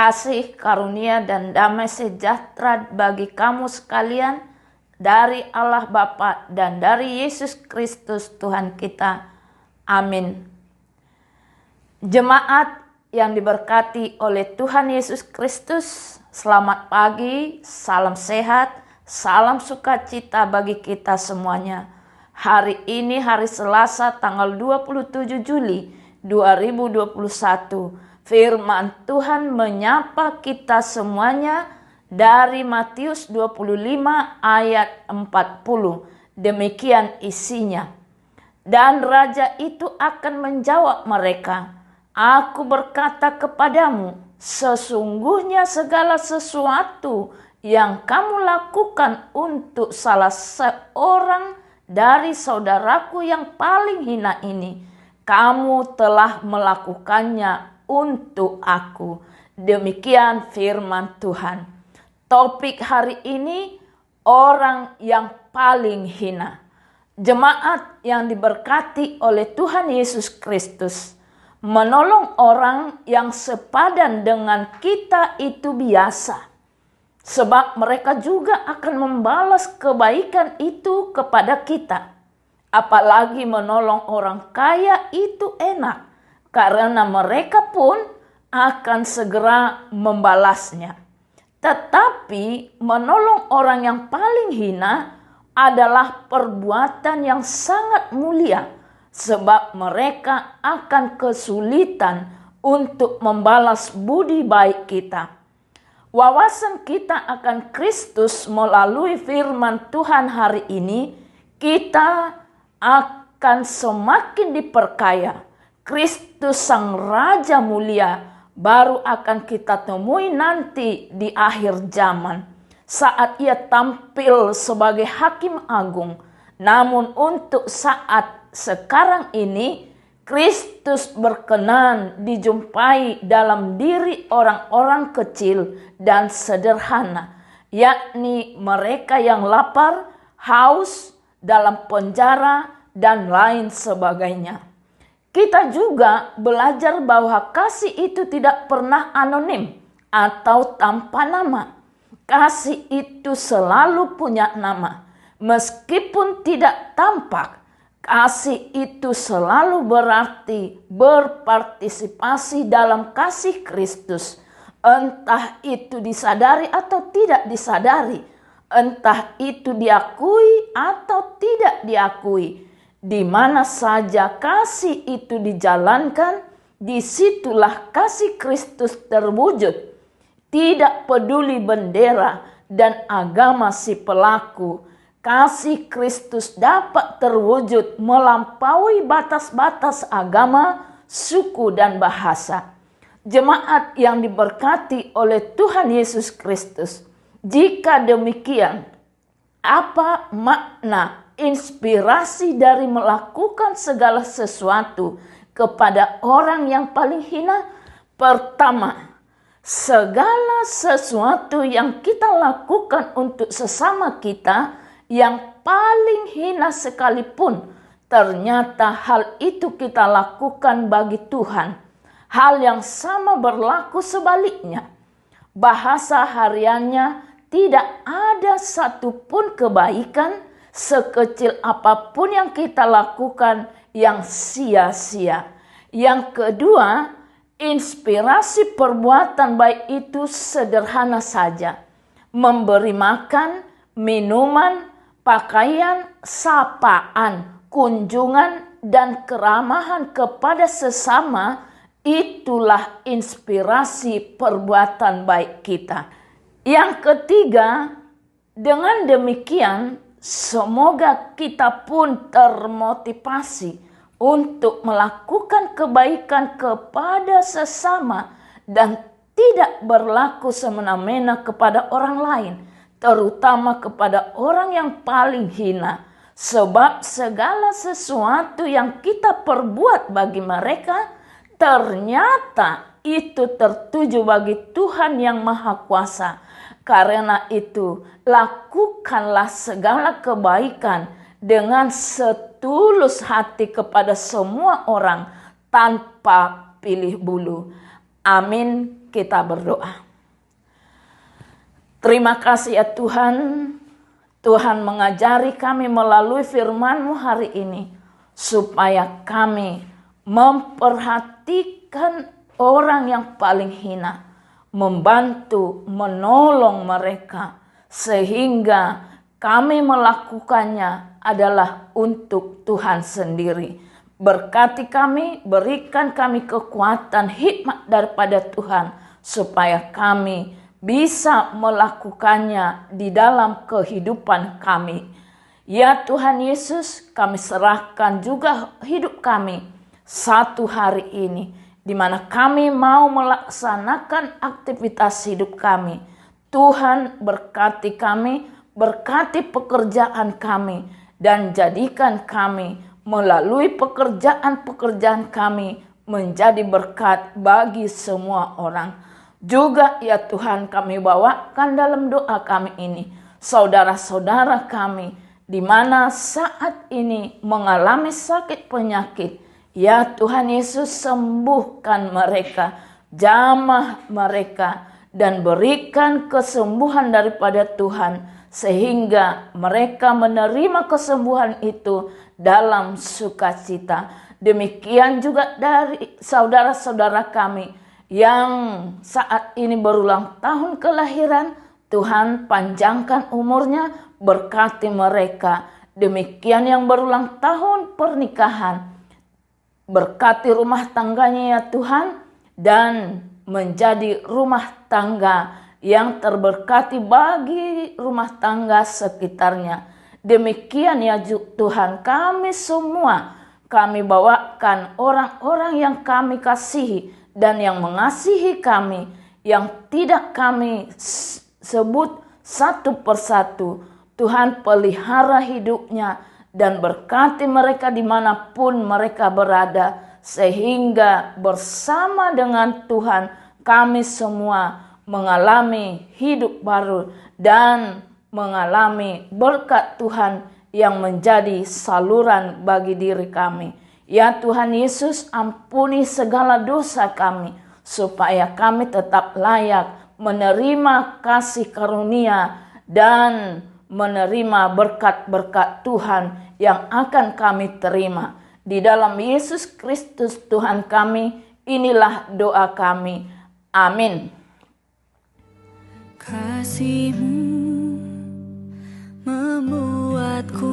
kasih, karunia, dan damai sejahtera bagi kamu sekalian dari Allah Bapa dan dari Yesus Kristus Tuhan kita. Amin. Jemaat yang diberkati oleh Tuhan Yesus Kristus, selamat pagi, salam sehat, salam sukacita bagi kita semuanya. Hari ini hari Selasa tanggal 27 Juli 2021. Firman Tuhan menyapa kita semuanya dari Matius 25 ayat 40. Demikian isinya. Dan raja itu akan menjawab mereka, "Aku berkata kepadamu, sesungguhnya segala sesuatu yang kamu lakukan untuk salah seorang dari saudaraku yang paling hina ini, kamu telah melakukannya untuk aku." Demikian firman Tuhan. Topik hari ini, orang yang paling hina. Jemaat yang diberkati oleh Tuhan Yesus Kristus, menolong orang yang sepadan dengan kita itu biasa. Sebab mereka juga akan membalas kebaikan itu kepada kita. Apalagi menolong orang kaya itu enak, karena mereka pun akan segera membalasnya. Tetapi menolong orang yang paling hina adalah perbuatan yang sangat mulia, sebab mereka akan kesulitan untuk membalas budi baik kita. Wawasan kita akan Kristus melalui firman Tuhan hari ini, kita akan semakin diperkaya. Kristus Sang Raja Mulia baru akan kita temui nanti di akhir zaman, saat ia tampil sebagai Hakim Agung. Namun untuk saat sekarang ini, Kristus berkenan dijumpai dalam diri orang-orang kecil dan sederhana, yakni mereka yang lapar, haus, dalam penjara, dan lain sebagainya. Kita juga belajar bahwa kasih itu tidak pernah anonim atau tanpa nama. Kasih itu selalu punya nama. Meskipun tidak tampak, kasih itu selalu berarti berpartisipasi dalam kasih Kristus. Entah itu disadari atau tidak disadari. Entah itu diakui atau tidak diakui. Di mana saja kasih itu dijalankan, disitulah kasih Kristus terwujud. Tidak peduli bendera dan agama si pelaku, kasih Kristus dapat terwujud melampaui batas-batas agama, suku, dan bahasa. Jemaat yang diberkati oleh Tuhan Yesus Kristus, jika demikian, apa makna inspirasi dari melakukan segala sesuatu kepada orang yang paling hina? Pertama, segala sesuatu yang kita lakukan untuk sesama kita yang paling hina sekalipun, ternyata hal itu kita lakukan bagi Tuhan. Hal yang sama berlaku sebaliknya. Bahasa hariannya, tidak ada satupun kebaikan sekecil apapun yang kita lakukan yang sia-sia. Yang kedua, inspirasi perbuatan baik itu sederhana saja. Memberi makan, minuman, pakaian, sapaan, kunjungan, dan keramahan kepada sesama, itulah inspirasi perbuatan baik kita. Yang ketiga, dengan demikian semoga kita pun termotivasi untuk melakukan kebaikan kepada sesama dan tidak berlaku semena-mena kepada orang lain, terutama kepada orang yang paling hina. Sebab segala sesuatu yang kita perbuat bagi mereka, ternyata itu tertuju bagi Tuhan yang Maha Kuasa. Karena itu, lakukanlah segala kebaikan dengan setulus hati kepada semua orang tanpa pilih bulu. Amin. kita berdoa. Terima kasih ya Tuhan. Tuhan mengajari kami melalui firman-Mu hari ini, supaya kami memperhatikan orang yang paling hina, membantu, menolong mereka, sehingga kami melakukannya adalah untuk Tuhan sendiri. Berkati kami, berikan kami kekuatan, hikmat daripada Tuhan, supaya kami bisa melakukannya di dalam kehidupan kami. Ya Tuhan Yesus, kami serahkan juga hidup kami satu hari ini, di mana kami mau melaksanakan aktivitas hidup kami. Tuhan berkati kami, berkati pekerjaan kami, dan jadikan kami melalui pekerjaan-pekerjaan kami menjadi berkat bagi semua orang. Juga ya Tuhan, kami bawakan dalam doa kami ini saudara-saudara kami di mana saat ini mengalami sakit penyakit. Ya Tuhan Yesus, sembuhkan mereka, jamah mereka, dan berikan kesembuhan daripada Tuhan, sehingga mereka menerima kesembuhan itu dalam sukacita. Demikian juga dari saudara-saudara kami yang saat ini berulang tahun kelahiran, Tuhan panjangkan umurnya, berkati mereka. Demikian yang berulang tahun pernikahan, berkati rumah tangganya ya Tuhan, dan menjadi rumah tangga yang terberkati bagi rumah tangga sekitarnya. Demikian ya Tuhan, kami semua, kami bawakan orang-orang yang kami kasihi dan yang mengasihi kami, yang tidak kami sebut satu persatu. Tuhan pelihara hidupnya dan berkati mereka dimanapun mereka berada, sehingga bersama dengan Tuhan kami semua mengalami hidup baru dan mengalami berkat Tuhan yang menjadi saluran bagi diri kami. Ya Tuhan Yesus, ampuni segala dosa kami, supaya kami tetap layak menerima kasih karunia dan menerima berkat-berkat Tuhan yang akan kami terima. Di dalam Yesus Kristus Tuhan kami, inilah doa kami. Amin. Kasih-Mu membuatku